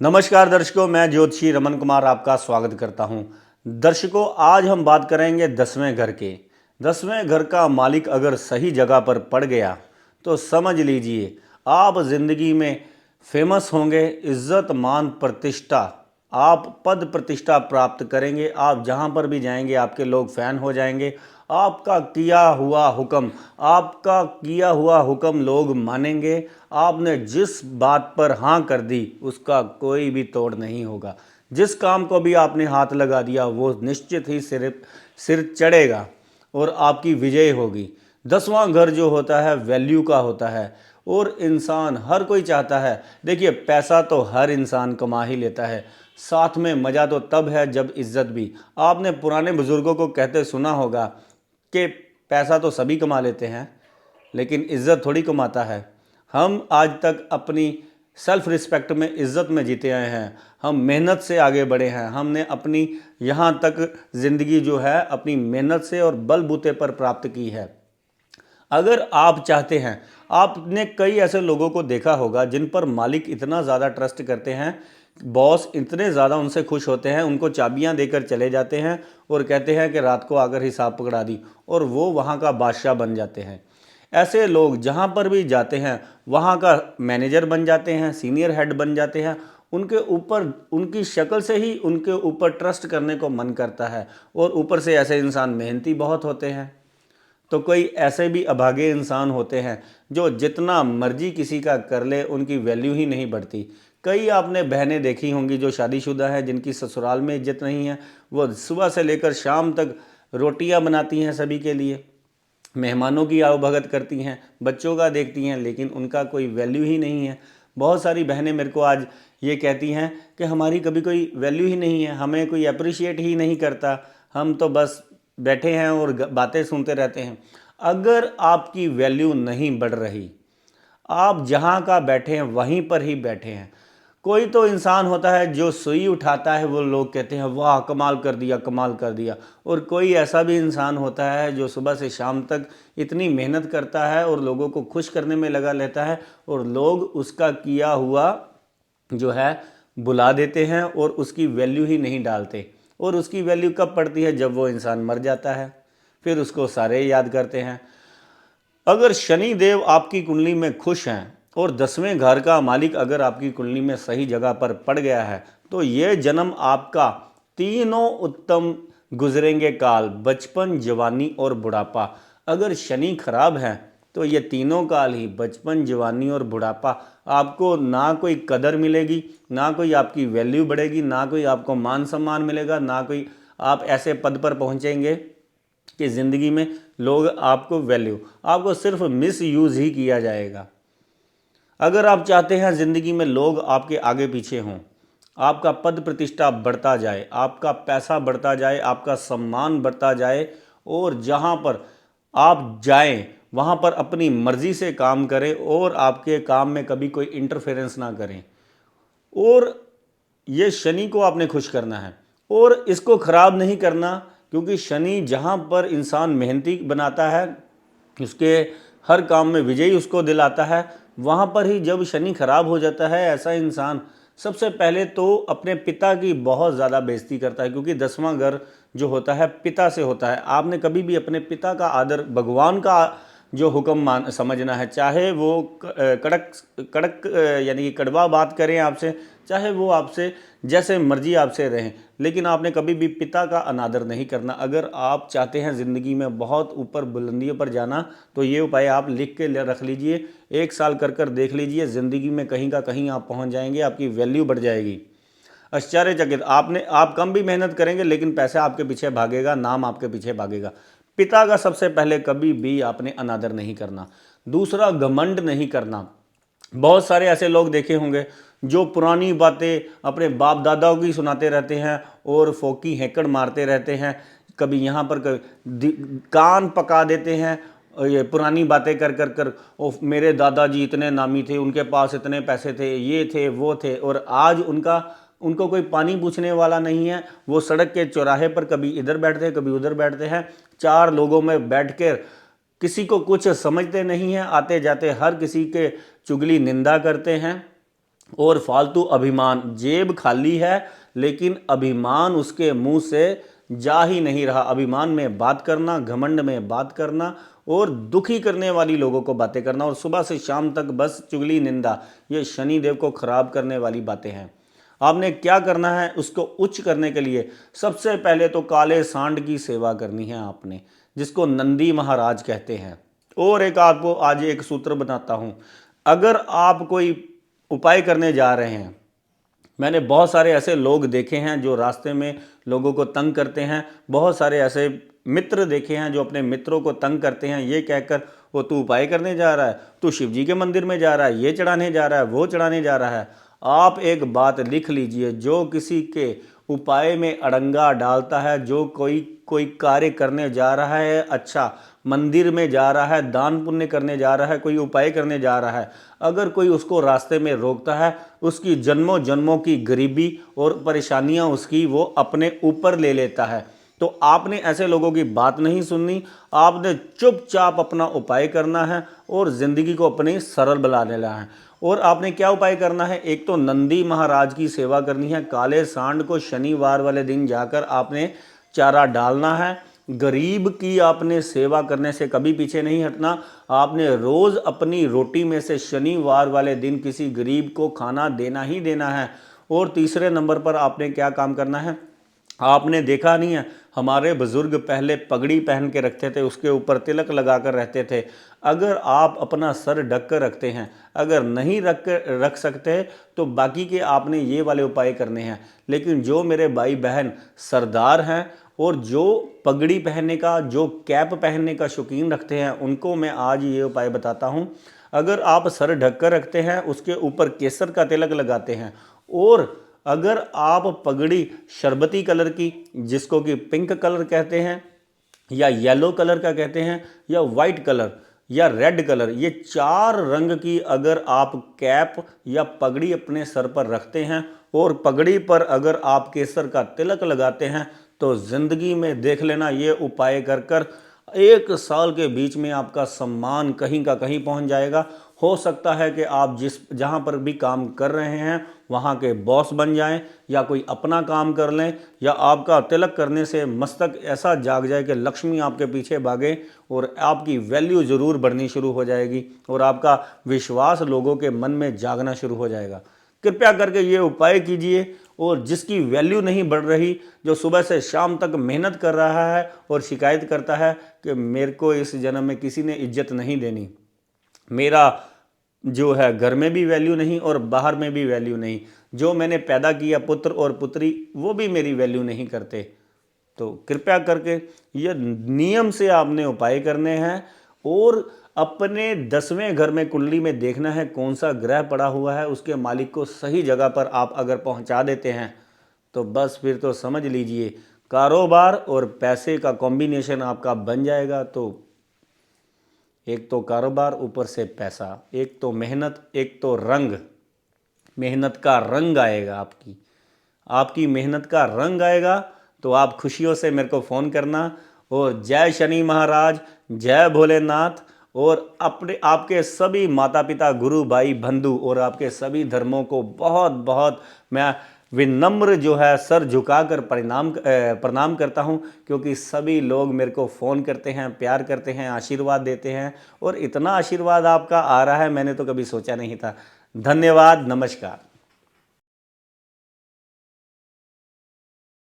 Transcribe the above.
नमस्कार दर्शकों, मैं ज्योतिषी रमन कुमार आपका स्वागत करता हूं। दर्शकों, आज हम बात करेंगे 10वें घर के। 10वें घर का मालिक अगर सही जगह पर पड़ गया तो समझ लीजिए आप जिंदगी में फेमस होंगे। इज्जत मान प्रतिष्ठा, आप पद प्रतिष्ठा प्राप्त करेंगे। आप जहां पर भी जाएंगे आपके लोग फैन हो जाएंगे। आपका किया हुआ हुक्म लोग मानेंगे। आपने जिस बात पर हाँ कर दी उसका कोई भी तोड़ नहीं होगा। जिस काम को भी आपने हाथ लगा दिया वो निश्चित ही सिर चढ़ेगा और आपकी विजय होगी। 10वां घर जो होता है वैल्यू का होता है और इंसान हर कोई चाहता है। देखिए, पैसा तो हर इंसान कमा ही लेता है, साथ में मज़ा तो तब है जब इज्जत भी। आपने पुराने बुजुर्गों को कहते सुना होगा कि पैसा तो सभी कमा लेते हैं लेकिन इज्जत थोड़ी कमाता है। हम आज तक अपनी सेल्फ रिस्पेक्ट में, इज्जत में जीते आए हैं। हम मेहनत से आगे बढ़े हैं। हमने अपनी यहाँ तक ज़िंदगी जो है अपनी मेहनत से और बलबूते पर प्राप्त की है। अगर आप चाहते हैं, आपने कई ऐसे लोगों को देखा होगा जिन पर मालिक इतना ज़्यादा ट्रस्ट करते हैं, बॉस इतने ज़्यादा उनसे खुश होते हैं, उनको चाबियां देकर चले जाते हैं और कहते हैं कि रात को आकर हिसाब पकड़ा दी, और वो वहाँ का बादशाह बन जाते हैं। ऐसे लोग जहाँ पर भी जाते हैं वहाँ का मैनेजर बन जाते हैं, सीनियर हेड बन जाते हैं। उनके ऊपर, उनकी शक्ल से ही उनके ऊपर ट्रस्ट करने को मन करता है। और ऊपर से ऐसे इंसान मेहनती बहुत होते हैं। तो कोई ऐसे भी अभागे इंसान होते हैं जो जितना मर्जी किसी का कर ले उनकी वैल्यू ही नहीं बढ़ती। कई आपने बहनें देखी होंगी जो शादीशुदा हैं, जिनकी ससुराल में इज्जत नहीं है। वो सुबह से लेकर शाम तक रोटियां बनाती हैं सभी के लिए, मेहमानों की आवभगत करती हैं, बच्चों का देखती हैं, लेकिन उनका कोई वैल्यू ही नहीं है। बहुत सारी बहनें मेरे को आज ये कहती हैं कि हमारी कभी कोई वैल्यू ही नहीं है, हमें कोई अप्रिशिएट ही नहीं करता, हम तो बस बैठे हैं और बातें सुनते रहते हैं। अगर आपकी वैल्यू नहीं बढ़ रही, आप जहाँ का बैठे हैं वहीं पर ही बैठे हैं। कोई तो इंसान होता है जो सुई उठाता है, वो लोग कहते हैं वाह कमाल कर दिया, कमाल कर दिया। और कोई ऐसा भी इंसान होता है जो सुबह से शाम तक इतनी मेहनत करता है और लोगों को खुश करने में लगा रहता है, और लोग उसका किया हुआ जो है बुला देते हैं और उसकी वैल्यू ही नहीं डालते। और उसकी वैल्यू कब पड़ती है? जब वो इंसान मर जाता है, फिर उसको सारे याद करते हैं। अगर शनि देव आपकी कुंडली में खुश हैं और 10वें घर का मालिक अगर आपकी कुंडली में सही जगह पर पड़ गया है तो ये जन्म आपका तीनों उत्तम गुजरेंगे काल, बचपन, जवानी और बुढ़ापा। अगर शनि खराब है तो ये तीनों काल ही, बचपन, जवानी और बुढ़ापा, आपको ना कोई कदर मिलेगी, ना कोई आपकी वैल्यू बढ़ेगी, ना कोई आपको मान सम्मान मिलेगा, ना कोई आप ऐसे पद पर पहुंचेंगे कि ज़िंदगी में लोग आपको वैल्यू, आपको सिर्फ मिस यूज़ ही किया जाएगा। अगर आप चाहते हैं ज़िंदगी में लोग आपके आगे पीछे हों, आपका पद प्रतिष्ठा बढ़ता जाए, आपका पैसा बढ़ता जाए, आपका सम्मान बढ़ता जाए, और जहाँ पर आप जाएं वहाँ पर अपनी मर्ज़ी से काम करें और आपके काम में कभी कोई इंटरफेरेंस ना करें। और ये शनि को आपने खुश करना है और इसको खराब नहीं करना, क्योंकि शनि जहाँ पर इंसान मेहनती बनाता है, उसके हर काम में विजयी उसको दिलाता है, वहाँ पर ही जब शनि खराब हो जाता है ऐसा इंसान सबसे पहले तो अपने पिता की बहुत ज़्यादा बेइज्जती करता है। क्योंकि 10वां घर जो होता है पिता से होता है। आपने कभी भी अपने पिता का आदर, भगवान का जो हुक्म मान समझना है, चाहे वो कड़क कड़क यानी कि कड़वा बात करें आपसे, चाहे वो आपसे जैसे मर्जी आपसे रहें, लेकिन आपने कभी भी पिता का अनादर नहीं करना। अगर आप चाहते हैं ज़िंदगी में बहुत ऊपर बुलंदियों पर जाना तो ये उपाय आप लिख के रख लीजिए। 1 साल कर कर देख लीजिए, ज़िंदगी में कहीं का कहीं आप पहुंच जाएंगे, आपकी वैल्यू बढ़ जाएगी। आश्चर्यचकित, आप कम भी मेहनत करेंगे लेकिन पैसा आपके पीछे भागेगा, नाम आपके पीछे भागेगा। पिता का सबसे पहले कभी भी आपने अनादर नहीं करना। दूसरा, घमंड नहीं करना। बहुत सारे ऐसे लोग देखे होंगे जो पुरानी बातें अपने बाप दादाओं की सुनाते रहते हैं और फोकी हैकड़ मारते रहते हैं। कभी यहाँ पर कान पका देते हैं, और ये पुरानी बातें कर कर कर ओ मेरे दादाजी इतने नामी थे, उनके पास इतने पैसे थे, ये थे वो थे, और आज उनको कोई पानी पूछने वाला नहीं है। वो सड़क के चौराहे पर कभी इधर बैठते हैं, कभी उधर बैठते हैं, 4 लोगों में बैठकर किसी को कुछ समझते नहीं हैं, आते जाते हर किसी के चुगली निंदा करते हैं। और फालतू अभिमान, जेब खाली है लेकिन अभिमान उसके मुंह से जा ही नहीं रहा। अभिमान में बात करना, घमंड में बात करना और दुखी करने वाली लोगों को बातें करना और सुबह से शाम तक बस चुगली निंदा, ये शनिदेव को खराब करने वाली बातें हैं। आपने क्या करना है उसको उच्च करने के लिए? सबसे पहले तो काले सांड की सेवा करनी है आपने, जिसको नंदी महाराज कहते हैं। और एक आपको आज एक सूत्र बताता हूं। अगर आप कोई उपाय करने जा रहे हैं, मैंने बहुत सारे ऐसे लोग देखे हैं जो रास्ते में लोगों को तंग करते हैं, बहुत सारे ऐसे मित्र देखे हैं जो अपने मित्रों को तंग करते हैं ये कहकर, वो तू उपाय करने जा रहा है, तू शिव जी के मंदिर में जा रहा है, ये चढ़ाने जा रहा है, वो चढ़ाने जा रहा है। आप एक बात लिख लीजिए, जो किसी के उपाय में अड़ंगा डालता है, जो कोई कोई कार्य करने जा रहा है, अच्छा मंदिर में जा रहा है, दान पुण्य करने जा रहा है, कोई उपाय करने जा रहा है, अगर कोई उसको रास्ते में रोकता है, उसकी जन्मों जन्मों की गरीबी और परेशानियां उसकी वो अपने ऊपर ले लेता है। तो आपने ऐसे लोगों की बात नहीं सुननी, आपने चुपचाप अपना उपाय करना है और ज़िंदगी को अपनी सरल बना लेना है। और आपने क्या उपाय करना है? एक तो नंदी महाराज की सेवा करनी है। काले सांड को शनिवार वाले दिन जाकर आपने चारा डालना है। गरीब की आपने सेवा करने से कभी पीछे नहीं हटना। आपने रोज़ अपनी रोटी में से शनिवार वाले दिन किसी गरीब को खाना देना ही देना है। और तीसरे नंबर पर आपने क्या काम करना है? आपने देखा नहीं है, हमारे बुजुर्ग पहले पगड़ी पहन के रखते थे, उसके ऊपर तिलक लगा कर रहते थे। अगर आप अपना सर ढक कर रखते हैं, अगर नहीं रख सकते तो बाकी के आपने ये वाले उपाय करने हैं। लेकिन जो मेरे भाई बहन सरदार हैं और जो पगड़ी पहनने का, जो कैप पहनने का शौकीन रखते हैं, उनको मैं आज ये उपाय बताता हूँ। अगर आप सर ढक कर रखते हैं, उसके ऊपर केसर का तिलक लगाते हैं, और अगर आप पगड़ी शरबती कलर की, जिसको कि पिंक कलर कहते हैं या येलो कलर का कहते हैं या वाइट कलर या रेड कलर, ये 4 रंग की अगर आप कैप या पगड़ी अपने सर पर रखते हैं और पगड़ी पर अगर आप केसर का तिलक लगाते हैं, तो ज़िंदगी में देख लेना, ये उपाय कर कर 1 साल के बीच में आपका सम्मान कहीं का कहीं पहुंच जाएगा। हो सकता है कि आप जहां पर भी काम कर रहे हैं वहां के बॉस बन जाएं, या कोई अपना काम कर लें, या आपका तिलक करने से मस्तक ऐसा जाग जाए कि लक्ष्मी आपके पीछे भागे और आपकी वैल्यू ज़रूर बढ़नी शुरू हो जाएगी और आपका विश्वास लोगों के मन में जागना शुरू हो जाएगा। कृपया करके ये उपाय कीजिए। और जिसकी वैल्यू नहीं बढ़ रही, जो सुबह से शाम तक मेहनत कर रहा है और शिकायत करता है कि मेरे को इस जन्म में किसी ने इज्जत नहीं देनी, मेरा जो है घर में भी वैल्यू नहीं और बाहर में भी वैल्यू नहीं, जो मैंने पैदा किया पुत्र और पुत्री वो भी मेरी वैल्यू नहीं करते, तो कृपया करके ये नियम से आपने उपाय करने हैं। और अपने 10वें घर में कुंडली में देखना है कौन सा ग्रह पड़ा हुआ है, उसके मालिक को सही जगह पर आप अगर पहुंचा देते हैं तो बस फिर तो समझ लीजिए कारोबार और पैसे का कॉम्बिनेशन आपका बन जाएगा। तो एक तो कारोबार, ऊपर से पैसा, एक तो मेहनत, एक तो रंग, मेहनत का रंग आएगा, आपकी आपकी मेहनत का रंग आएगा। तो आप खुशियों से मेरे को फ़ोन करना। और जय शनि महाराज, जय भोलेनाथ। और अपने आपके सभी माता पिता, गुरु भाई बंधु और आपके सभी धर्मों को बहुत बहुत मैं विनम्र जो है सर झुकाकर प्रणाम करता हूं, क्योंकि सभी लोग मेरे को फ़ोन करते हैं, प्यार करते हैं, आशीर्वाद देते हैं। और इतना आशीर्वाद आपका आ रहा है मैंने तो कभी सोचा नहीं था। धन्यवाद, नमस्कार।